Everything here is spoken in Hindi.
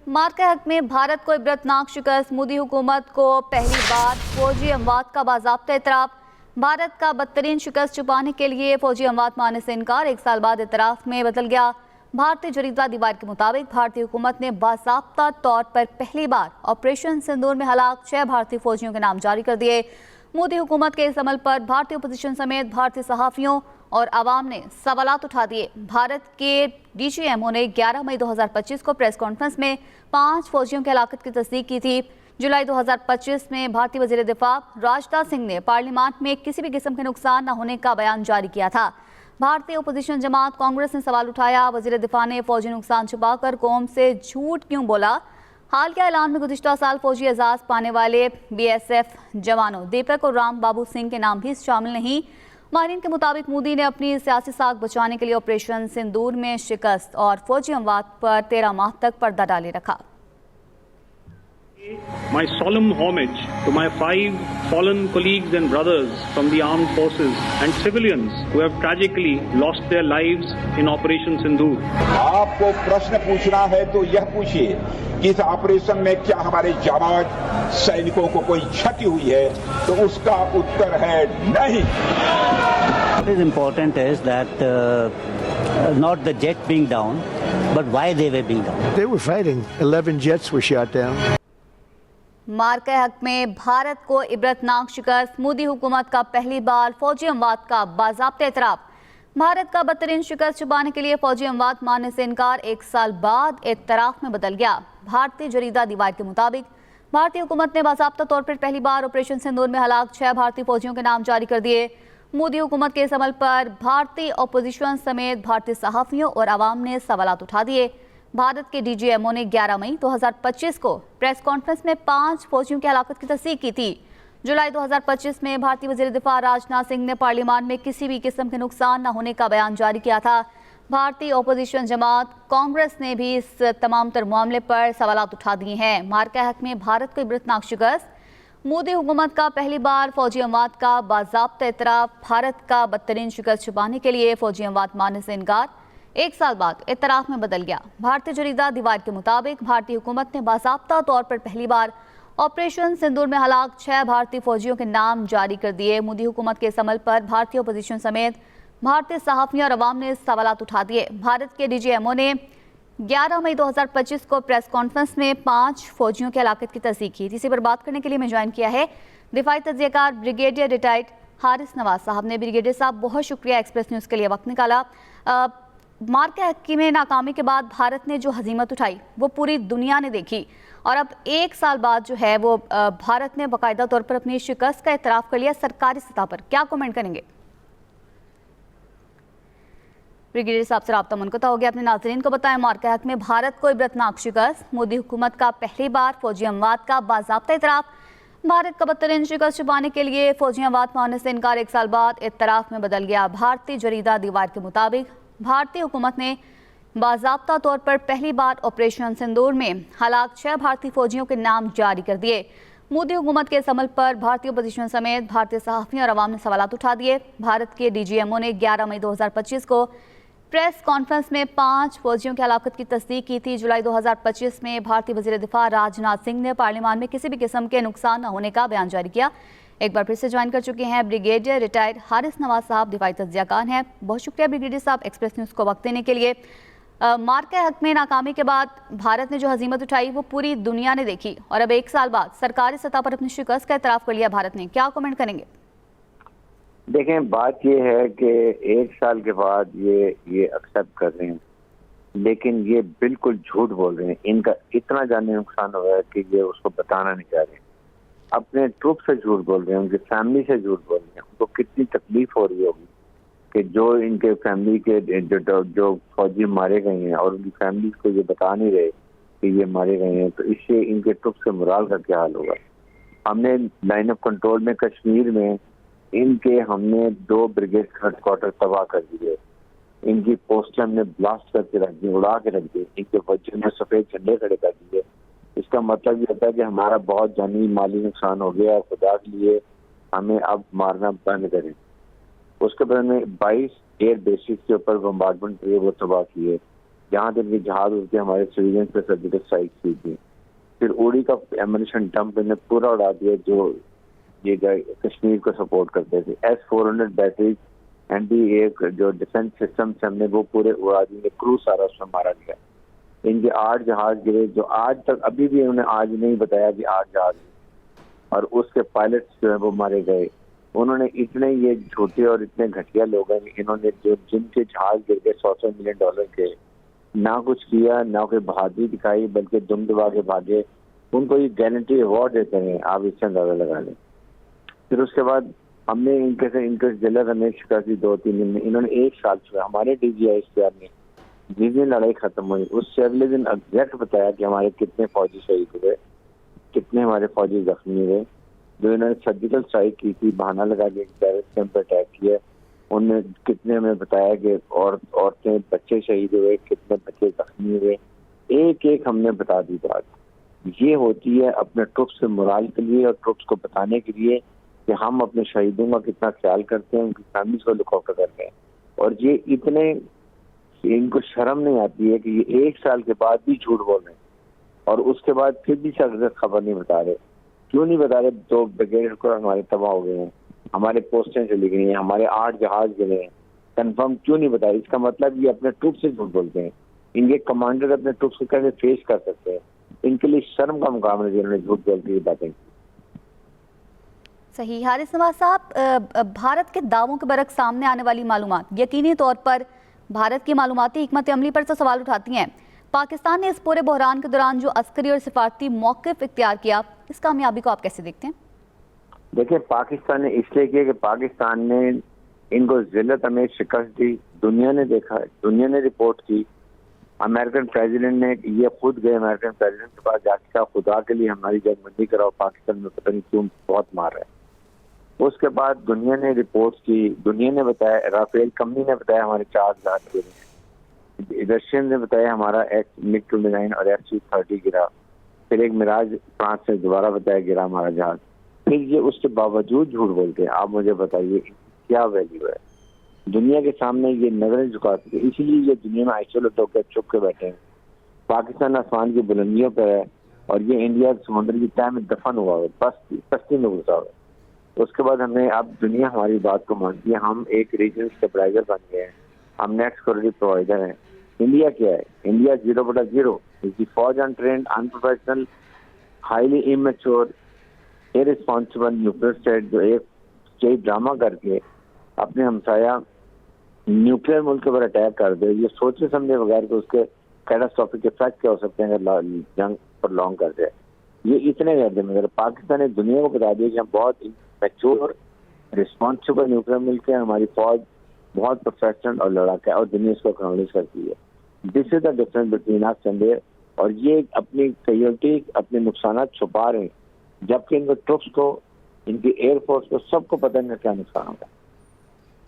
मार्का हक में भारत को इबरतनाक शिकस्त। मोदी हुकूमत को पहली बार फौजी अमवात का बाज़ाब्ता एतराफ़। भारत का बदतरीन शिकस्त छुपाने के लिए फौजी अमवात मानने से इनकार। 1 साल बाद एतराफ़ में बदल गया। भारतीय जरीदा दीवार के मुताबिक भारतीय हुकूमत ने बाज़ाब्ता तौर पर पहली बार ऑपरेशन सिंदूर में हलाक 6 भारतीय फौजियों के नाम जारी कर दिए। मोदी हुकूमत के इस अमल पर भारतीय अपोजिशन समेत भारतीय सहाफ़ियों और आवाम ने सवालात उठा दिए। भारत के DGMO ने 11 मई 2025 को प्रेस कॉन्फ्रेंस में 5 फौजियों की हलाकत की तस्दीक की थी। जुलाई 2025 में भारतीय वज़ीर दिफा राजनाथ सिंह ने पार्लियामेंट में किसी भी किस्म के नुकसान न होने का बयान जारी किया था। भारतीय अपोजिशन जमात कांग्रेस ने सवाल उठाया, वज़ीर दिफा ने फौजी नुकसान छुपाकर कौम से झूठ क्यों बोला। हाल के ऐलान में गुज़िश्ता साल फौजी एजाज़ पाने वाले BSF जवानों दीपक और राम बाबू सिंह के नाम भी शामिल नहीं। माहिरीन के मुताबिक मोदी ने अपनी सियासी साख बचाने के लिए ऑपरेशन सिंदूर में शिकस्त और फौजी अमवात पर 13 माह तक पर्दा डाले रखा। My solemn homage to my 5 fallen colleagues and brothers from the armed forces and civilians who have tragically lost their lives in Operation Sindoor. आपको प्रश्न पूछना है तो यह पूछिए कि इस ऑपरेशन में क्या हमारे जाबाज सैनिकों को कोई क्षति हुई है, तो उसका उत्तर है नहीं। What is important is that not the jet being down, but why they were being down. They were fighting. 11 jets were shot down. मार्का हक में भारत को इबरतनाक शिकस्त। मोदी हुकूमत का पहली बार फौजी अमवात का बाज़ाब्ता एतराफ़। भारत का बदतरीन शिकस्त छुपाने के लिए फौजी अमवात मानने से इनकार। 1 साल बाद एतराफ़ में बदल गया। भारतीय जरीदा दीवार के मुताबिक भारतीय हुकूमत ने बाज़ाब्ता तौर पर पहली बार ऑपरेशन सिंदूर में हलाक 6 भारतीय फौजियों के नाम जारी कर दिए। मोदी हुकूमत के इस अमल पर भारतीय अपोजिशन समेत भारतीय सहाफ़ियों और आवाम ने सवालात उठा दिए। भारत के DGMO ने 11 मई 2025 को प्रेस कॉन्फ्रेंस में 5 फौजियों की हलाकत की तस्दीक की थी। जुलाई 2025 में भारतीय वज़ीर दिफा राजनाथ सिंह ने पार्लियामेंट में किसी भी किस्म के नुकसान न होने का बयान जारी किया था। भारतीय अपोजिशन जमात कांग्रेस ने भी इस तमाम तर मामले पर सवालात उठा दिए हैं। मार्का हक में भारत को इबरतनाक शिकस्त। मोदी हुकूमत का पहली बार फौजी अमवात का बाज़ाब्ता एतराफ़। भारत का बदतरीन शिकस्त छुपाने के लिए फौजी अमवात मानने से इनकार। 1 साल बाद एतराफ़ में बदल गया। भारतीय जरीदा दीवार के मुताबिक भारतीय हुकूमत ने बाज़ाब्ता तौर पर पहली बार ऑपरेशन सिंदूर में हलाक 6 भारतीय फौजियों के नाम जारी कर दिए। मोदी हुकूमत के इस अमल पर भारतीय अपोजिशन समेत भारतीय सहाफ़ियों और अवाम ने सवालात उठा दिए। भारत के DGMO ने 11 मई 2025 को प्रेस कॉन्फ्रेंस में 5 फौजियों की हलाकत की तस्दीक की थी। इसी पर बात करने के लिए मैं ज्वाइन किया है दिफाई तज्ज़ियाकार ब्रिगेडियर रिटायर्ड हारिस नवाज साहब ने। ब्रिगेडियर साहब, बहुत शुक्रिया एक्सप्रेस न्यूज़ के लिए वक्त निकाला। मार्का हक में नाकामी के बाद भारत ने जो हजीमत उठाई वो पूरी दुनिया ने देखी, और अब 1 साल बाद जो है वो भारत ने बाकायदा तौर पर अपनी शिकस्त का एतराफ़ कर लिया सरकारी सतह पर। क्या कमेंट करेंगे? ब्रिगेडियर साहब से राब्ता मुनक़ता हो गया। अपने नाज़रीन को बताएं, मार्का हक में भारत को इबरतनाक शिकस्त। मोदी हुकूमत का पहली बार फौजी अमवात का बाज़ाब्ता एतराफ़। भारत का बदतरीन शिकस्त छुपाने के लिए फौजी अमवात मानने से इनकार। 1 साल बाद एतराफ़ में बदल गया। भारतीय जरीदा दीवार के मुताबिक भारतीय हुकूमत ने बाज़ाब्ता तौर पर पहली बार ऑपरेशन सिंदूर में हलाक 6 भारतीय फौजियों के नाम जारी कर दिए। मोदी हुकूमत के इस अमल पर भारतीय अपोजिशन समेत भारतीय सहाफ़ियों और अवाम ने सवालात उठा दिए। भारत के DGMO ने 11 मई 2025 को प्रेस कॉन्फ्रेंस में 5 फौजियों की हलाकत की तस्दीक की थी। जुलाई 2025 में भारतीय वज़ीर दिफा राजनाथ सिंह ने पार्लियामेंट में किसी भी किस्म के नुकसान न होने का बयान जारी किया। एक बार फिर से ज्वाइन कर चुके हैं ब्रिगेडियर रिटायर्ड हारिस नवाज साहब, दिफाई तज्ज़ियाकार हैं। बहुत शुक्रिया ब्रिगेडियर साहब एक्सप्रेस न्यूज़ को वक्त देने के लिए। मार्का हक में नाकामी के बाद भारत ने जो हजीमत उठाई वो पूरी दुनिया ने देखी, और अब 1 साल बाद सरकारी सतह पर अपनी शिकस्त का एतराफ़ कर लिया भारत ने। क्या कमेंट करेंगे? देखें, बात ये है कि 1 साल के बाद ये एक्सेप्ट कर रहे हैं, लेकिन ये बिल्कुल झूठ बोल रहे हैं। इनका इतना जानी नुकसान हुआ है कि ये उसको बताना नहीं चाह रहे। अपने ट्रुप से झूठ बोल रहे हैं, उनकी फैमिली से झूठ बोल रहे हैं। उनको कितनी तकलीफ हो रही होगी कि जो इनके फैमिली के जो फौजी मारे गए हैं और उनकी फैमिली को ये बता नहीं रहे कि ये मारे गए हैं, तो इससे इनके ट्रुप से मोराल का क्या हाल होगा। हमने लाइन ऑफ कंट्रोल में कश्मीर में हमने 2 ब्रिगेड हेडक्वार्टर तबाह कर दिए। इनकी पोस्टें हमने ब्लास्ट करके रख दी, उड़ा के रख दी। इनके बच्चों में सफेद झंडे खड़े कर दिए। इसका मतलब ये होता है कि हमारा बहुत जानी माली नुकसान हो गया। खुदा के लिए हमें अब मारना बंद करें। उसके बाद में 22 एयर बेसिस के ऊपर बम्बार्डमेंट किए, वो तबाह किए। जहाँ तक कि जहाज उनके हमारे सिविलियंस पे सर्जिकल स्ट्राइक की थी। फिर उड़ी का एमिनेशन डंप इन्हें पूरा उड़ा दिया जो ये कश्मीर को सपोर्ट करते थे। S-400 बैटरीज एंटी एक जो डिफेंस सिस्टम से हमने वो पूरे उड़ा दिए, क्रू सारा उसमें मारा गया। इनके 8 जहाज गिरे जो आज तक अभी भी उन्हें आज नहीं बताया कि 8 जहाज, और उसके पायलट्स जो है वो मारे गए। उन्होंने इतने ये झूठे और इतने घटिया लोग हैं, इन्होंने जो जिनके जहाज गिर गए $100 मिलियन के, ना कुछ किया, ना कोई बहादुरी दिखाई, बल्कि दुम दबा के भागे। उनको ये गारंटी अवार्ड देते हैं, आप इससे अंदाजा लगा लें। फिर उसके बाद हमने इनके जिला रमेश शिकस्त 2-3 दिन में, इन्होंने 1 साल छुआ। हमारे DGI ने जिस दिन लड़ाई खत्म हुई उससे अगले दिन एग्जैक्ट बताया कि हमारे कितने फौजी शहीद हुए, कितने हमारे फौजी जख्मी हुए। जो इन्होंने सर्जिकल स्ट्राइक की थी, बहाना लगा के टेररिस्ट कैंप पर अटैक किया, उनने कितने हमें बताया कि औरतें बच्चे शहीद हुए, कितने बच्चे जख्मी हुए, एक एक हमने बता दी बात। ये होती है अपने ट्रुप्स के मोराल के लिए और ट्रुप्स को बताने के लिए कि हम अपने शहीदों का कितना ख्याल करते हैं, उनकी फैमिलीज को लुक आफ्टर करते हैं। और ये इतने, इनको शर्म नहीं आती है कि ये 1 साल के बाद भी झूठ बोल रहे हैं और उसके बाद फिर भी खबर नहीं बता रहे। क्यों नहीं बता रहे? 2 ब्रिगेड को हमारे तबाह हो गए हैं, हमारे पोस्टें चली गई हैं, हमारे 8 जहाज गिरे हैं, कंफर्म क्यों नहीं बताया? इसका मतलब ये अपने ट्रुप से झूठ बोलते हैं। इनके कमांडर अपने ट्रुप्स को कैसे फेस कर सकते हैं? इनके लिए शर्म का मुकाम है जिन्होंने झूठ बोल के बातें। सही। हारिस नवाज साहब, भारत के दावों के बरक्स सामने आने वाली मालूमात यकीनी तौर पर भारत की मालूमाती हिकमत अमली पर तो सवाल उठाती हैं। पाकिस्तान ने इस पूरे बहरान के दौरान जो अस्करी और सिफारती मौक़िफ़ इख्तियार किया, इस कामयाबी को आप कैसे देखते हैं? देखिए, पाकिस्तान ने इसलिए किया कि पाकिस्तान ने इनको जिल्लत में शिकस्त दी। दुनिया ने देखा, दुनिया ने रिपोर्ट की। अमेरिकन प्रेसिडेंट ने, ये खुद गए अमेरिकन प्रेसिडेंट के पास जाके कहा खुदा के लिए हमारी जगबंदी कराओ, पाकिस्तान में पता नहीं क्यों बहुत मार रहा है। उसके बाद दुनिया ने रिपोर्ट की, दुनिया ने बताया, राफेल कंपनी ने बताया हमारे 4 जहाज गिरे, रशियन ने बताया हमारा MiG-29 और F-30 गिरा, फिर एक मिराज फ्रांस से दोबारा बताया गिरा हमारा जहाज। फिर ये उसके बावजूद झूठ बोलते हैं। आप मुझे बताइए क्या वैल्यू है? दुनिया के सामने ये नजरें झुकाते हैं, इसीलिए ये दुनिया में आइसोलेट होकर चुप के बैठे हैं। पाकिस्तान आसमान की बुलंदियों पर है और ये इंडिया समुद्र की तह में दफन हुआ है, बस्ती में घुसा हुआ है। उसके बाद हमने, अब दुनिया हमारी बात को मानती है, हम एक रीजनल स्टेबलाइजर बन गए हैं, हम नेट सिक्योरिटी प्रोवाइडर हैं। इंडिया क्या है? इंडिया 0/0, इसकी फौज untrained, unprofessional, highly immature, irresponsible nuclear state जो एक स्टेट ड्रामा करके अपने हमसाया न्यूक्लियर मुल्क पर अटैक कर दे। ये सोचे समझे बगैर कि उसके कैटास्ट्रोफिक इफेक्ट क्या हो सकते हैं अगर जंग पर लॉन्ग कर जाए। ये इतने कर दे, मगर पाकिस्तान ने दुनिया को बता दिया कि हम बहुत मैच्योर रिस्पॉन्सिबल न्यूक्लियर मुल्क है, हमारी फौज बहुत प्रोफेशनल और लड़ाका है और दुनिया इसको एक्नॉलेज करती है। This is the difference between us and there. और ये अपनी कैजुअल्टी, अपने नुकसान छुपा रहे हैं, जबकि इनको ट्रुप्स को, इनकी एयरफोर्स को, सबको पता नहीं क्या नुकसान होगा।